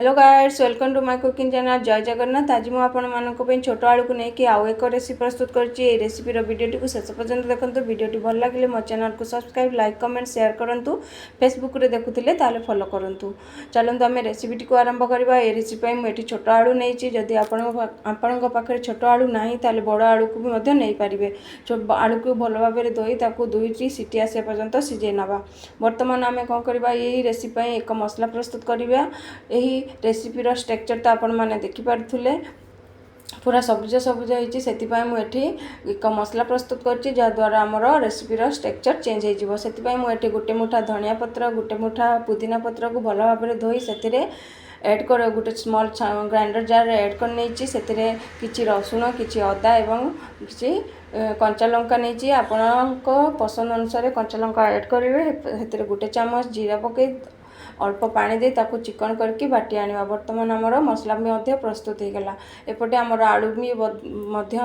Hello guys, welcome to my cooking channel. जय जगन्नाथ। आज मुझे छोट आलू को लेकिन आउ एक रेसिपी प्रस्तुत करुँची। रेसिपीर वीडियो को शेष पर्यंत देखो। वीडियोटी भल लगे मो चैनल को सब्सक्राइब, लाइक, कमेंट, शेयर करूँ। फेसबुक रे देखुले ताले फॉलो करूँ। चलते आम रेसिपी को आरंभ करवा। ये रेसिपी मुझे छोट आलू नहीं। जदि आपण पाखे छोट आलू ना ताले बड़ आलू को भी नहीं पारे। आलू को भल भाव धोई 2 सीटी आसा पर्यंत सिझे ना। बर्तमान आम कौन करवा, यही रेसिपी एक मसला प्रस्तुत करवा। यही रेसिपीर स्ट्रक्चर तो आपण मैंने देखिपे पूरा सबुज सबुज होती से मुझे एक मसला प्रस्तुत कर जहाद्वारा आमर रेसिपीर स्ट्रक्चर चेंज हो। मुझे गोटे मुठा धनिया पत्र, गोटे मुठा पुदीना पत्र को भल भाव धोई से ऐड कर गोटे स्मॉल ग्राइंडर जार ऐड कर नहीं से किसी रसुण, किसी अदा एवं किसी कंचा लंका नहीं। आपण पसंद अनुसार कंचा लंका ऐड करेंगे। गोटे चामच जीरा पकई अल्प पानी दे ताकू चिकन करके बाटी आनिबा। वर्तमान आमर मसला भी प्रस्तुत हो गला। एपटे आमर आलू भी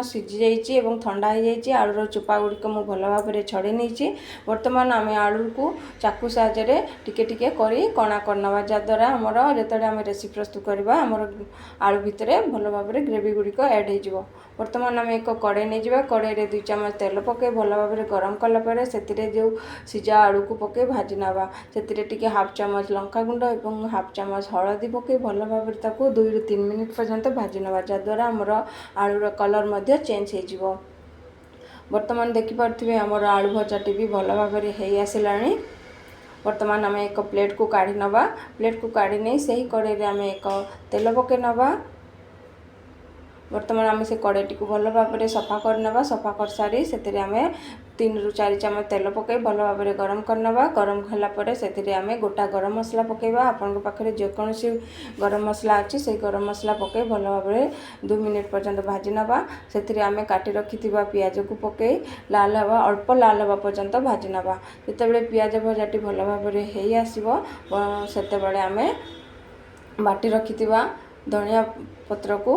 सीझी जाइए और ठंडा हो जाइए। आलूर चोपा गुड़िक मुझे भल भाव छड़े नहीं। वर्तमान आम आलू को चाकू साहाय्य टिके टिके करी कणा करना जहाद्वारा आमर जो आम रेसिपी प्रस्तुत करवा आमर आलू भितर भल भाव ग्रेवी गुड़िक ऐड हो। वर्तमान आम एक कड़े नहीं जावा। कड़े 2 चामच तेल पकई भल भाव गरम कलापर से जो सीझा आलू को पकई भाजी नवा। से हाफ चामच लंका गुंड और हाफ चामच हलदी पकई भल भाव 2 ରୁ 3 मिनिट पर्यंत भाजी नवा जहाद्वारा आमर आलूर कलर चेंज हो। वर्तमान देखिपे आमर आलू भजाटी भी भल भाव हो आसला। वर्तमान आम एक प्लेट को काढ़ी नवा। प्लेट को काढ़ी नहीं से ही कड़े आम एक तेल पकई नवा। वर्तमान आम से कड़ेटी को भल भाव सफा करना। सफा कर सारी से 3 ରୁ 4 चामच तेल पकई भल भाव गरम करना। गरम कलापर से आम गोटा गरम मसला पकईवा। आपण पाखे जेकोसी गरम मसला अच्छी से गरम मसला पकई भल भाव 2 मिनिट पर्यंत भाजी नवा। से आम काटी रखि पियाज को पकई लाल हवा अल्प लाल हवा पर्यंत भाजी नवा। जिते पियाज भजाटी भल भाव हो आसो से आम बाटी रखि धनिया पत्र को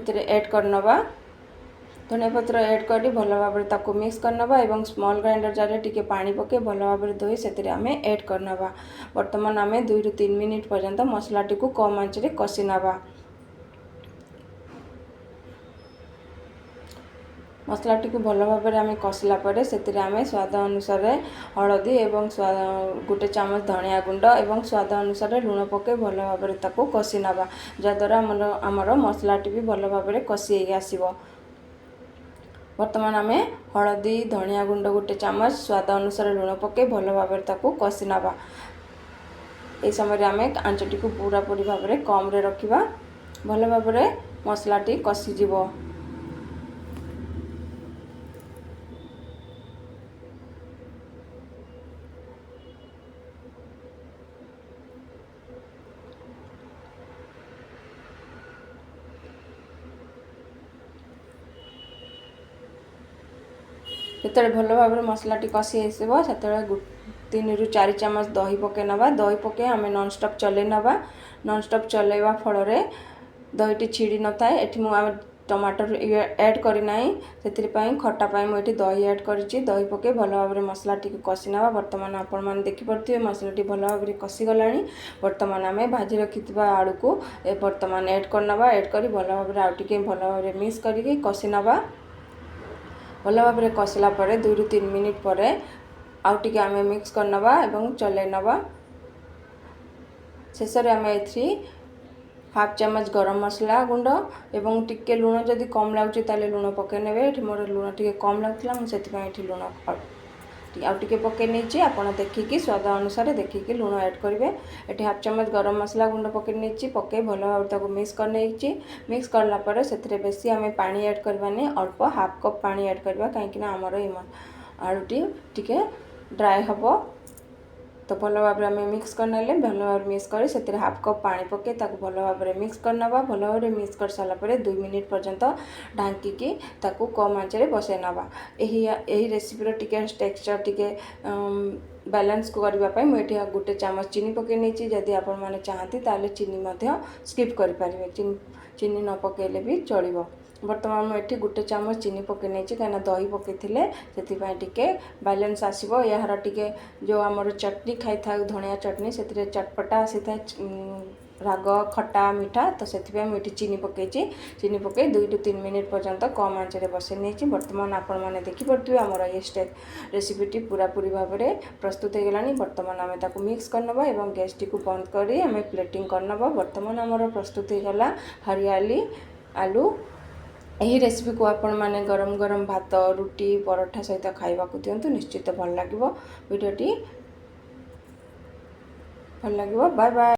ऐड करनवा। धनिया पत्र ऐड कर भल भाव ताको मिक्स करनवा और स्मॉल ग्राइंडर जार टिके पानी पके भल भाव धोई से आम ऐड करनवा। वर्तमान आम 2 ରୁ 3 मिनिट पर्यंत मसलाटी को कम आंच रे कषि नवा। मसलाटी को भल भाव आम कषिला से आम स्वाद अनुसार हलदी और गोटे चामच धनिया गुंड और स्वाद अनुसार लुण पकई भल भाव ताको कषि नवा जहाद्वारा आमर मसलाटी भी भल भाव कषि आसो। वर्तमान आम हलदी धनिया गुंड गोटे चामच स्वाद अनुसार लुण पकई भल भाव ताको कषि नवा। ये समय आम आंचटी को पूरा पूरी भाव कम रे रखिबा। भल भाव मसलाटी कषिज। जिते भल भाव मसलाटी कषि आसो से 3 ରୁ 4 चामच दही पकई नवा। दही पकई आम नॉनस्टॉप चले नवा। नॉनस्टॉप चलेवा फल दहीटी छिड़ी न थाए। एठी आम टमाटर ऐड करना से खटापाई मुझे दही ऐड करी दही पकई भल भाव मसलाटी को कषि नवा। वर्तमान आपण मैंने देखिपे मसलाटी भल भाव कषिगला। वर्तमान आम भाजी रखि आलू को वर्तमान ऐड करनवा। ऐड कर भल भाव आउ टिके भल भाव मिक्स करके कषि नवा। भल भाव कषिला 2 ରୁ 3 मिनिट पर आउ टिके आम मिक्स करनवा एवं चले नवा। शेष में आम ए हाफ चामच गरम मसला गुंड एवं टिके लुण जदि कम लगुच ताले लुण पकई नेबे। मोर लुण टिके कम लगुला मुझे लुण आउ टिके पकई नहीं। आपड़ देखिकी स्वाद अनुसार देखिकी लुण ऐड करेंगे। ये हाफ चामच गरम मसला गुंड पकई नहीं पकई भल भाव मिक्स कर नहीं। मिक्स करला से बेसी आम पानी ऐड करवानी। अल्प हाफ कप पानी ऐड करवा कहीं आमर आलूटी टिके ड्राए हम। तो भल भाव आम मिक्स करने भल भाव मिक्स कर से हाफ कप पानी पकई भल भाव मिक्स करना। भल भाव मिक्स कर सारापर 2 मिनिट पर्यंत ढांकी कम आंच रे बसई नवा। यही रेसिपीर टिके टेक्सचर टिके बैलेंस को करने मुझे गोटे चामच चीनी पकई नहीं। जदि आपण मैंने चाहती ताले चीनी स्किप करें। चीनी न पकेले भी चलो। वर्तमान मुझे गोटे चामच चीनी पकई नहीं कहीं दही पकई से टिके बैलेंस आसो। यार टिके जो आमर चटनी खाई था धनिया चटनी से चटपटा आसी था राग खटा मीठा तो से मुझे चीनी पकई चीनी पकई 2 to 3 मिनिट पर्यंत कम आंचरे बसई नहीं। बर्तमान आपण मैंने देखिपे आमर ये रेसिपीटी पूरा पूरी भाव में प्रस्तुत हो गलानी। बर्तमान आम ताको मिक्स करनबा एवं गैस टी को बंद करी आम प्लेटिंग करनबा। बर्तमान आमर प्रस्तुत हो गला हरियाली आलू। यही रेसिपी को आपण मैंने गरम गरम भात रुटी पराठा सहित खाइबा को दिंतु निश्चित भल लगे भिडियोटी भल लगे। Bye bye.